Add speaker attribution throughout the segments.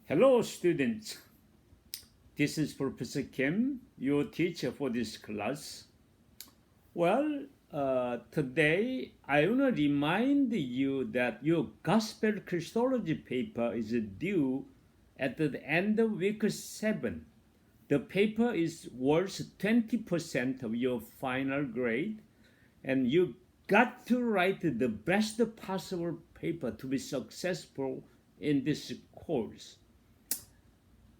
Speaker 1: Hello students, this is Professor Kim, your teacher for this class. Well, today I want to remind you that your Gospel Christology paper is due at the end of week 7. The paper is worth 20% of your final grade, and you got to write the best possible paper to be successful in this course.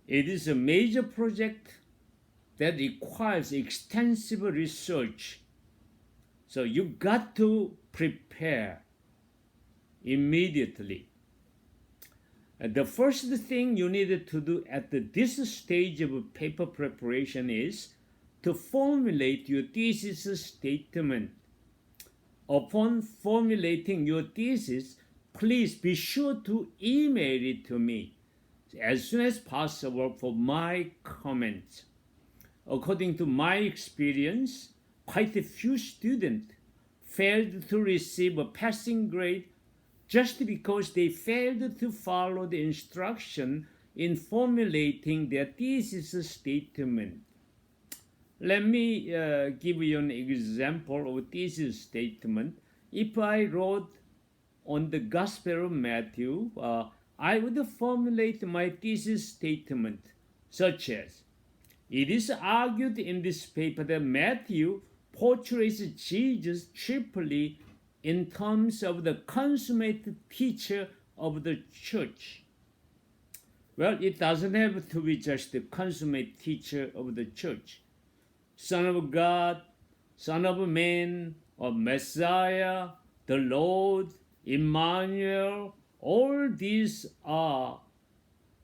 Speaker 1: It is a major project that requires extensive research. So you got to prepare immediately. The first thing you need to do at this stage of paper preparation is to formulate your thesis statement. Upon formulating your thesis, please be sure to email it to me as soon as possible for my comments. According to my experience, quite a few students failed to receive a passing grade just because they failed to follow the instruction in formulating their thesis statement. Let me give you an example of a thesis statement. If I wrote on the Gospel of Matthew, I would formulate my thesis statement such as, it is argued in this paper that Matthew portrays Jesus chiefly in terms of the consummate teacher of the church. Well, it doesn't have to be just the consummate teacher of the church. Son of God, Son of Man, or Messiah, the Lord, Emmanuel, all these are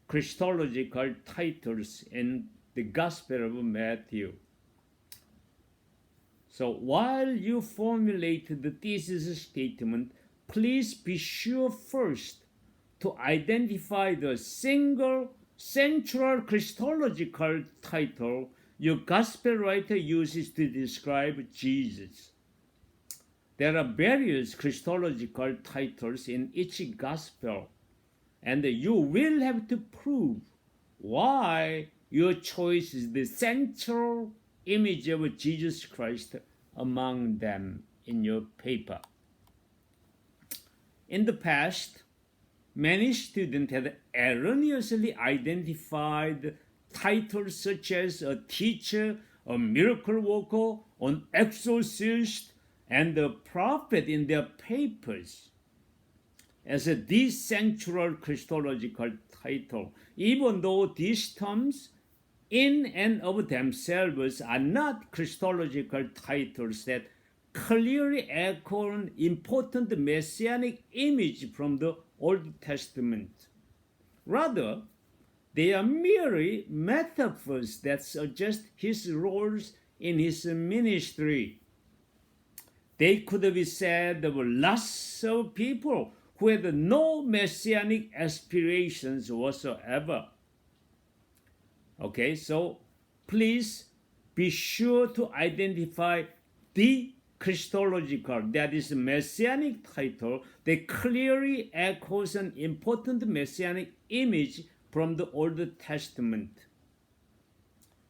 Speaker 1: Christological titles in the Gospel of Matthew. So while you formulate the thesis statement, please be sure first to identify the single central Christological title your Gospel writer uses to describe Jesus. There are various Christological titles in each Gospel, and you will have to prove why your choice is the central image of Jesus Christ among them in your paper. In the past, many students had erroneously identified titles such as a teacher, a miracle worker, an exorcist, and a prophet in their papers as the central Christological title, even though these terms in and of themselves are not Christological titles that clearly echo an important messianic image from the Old Testament. Rather, they are merely metaphors that suggest his roles in his ministry. They could be said of lots of people who had no messianic aspirations whatsoever. Okay, so please be sure to identify the Christological, that is messianic title that clearly echoes an important messianic image from the Old Testament.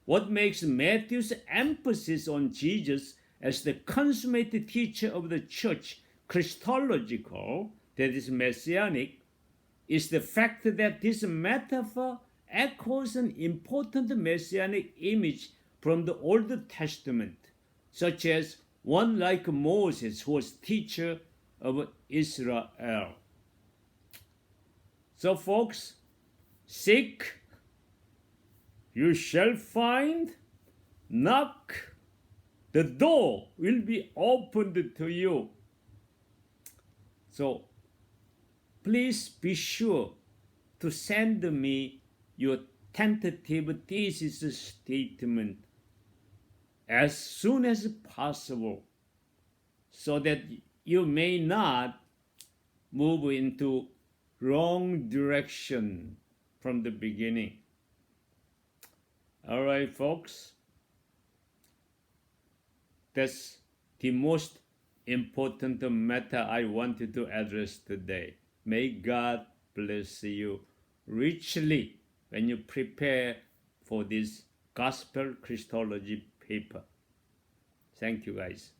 Speaker 1: What makes Matthew's emphasis on Jesus as the consummated teacher of the church Christological, that is messianic, is the fact that this metaphor echoes an important messianic image from the Old Testament, such as one like Moses, who was teacher of Israel. So folks, seek, you shall find, knock, the door will be opened to you. So please be sure to send me your tentative thesis statement as soon as possible so that you may not move into wrong direction from the beginning. All right, folks. That's the most important matter I wanted to address today. May God bless you richly when you prepare for this gospel Christology paper. Thank you, guys.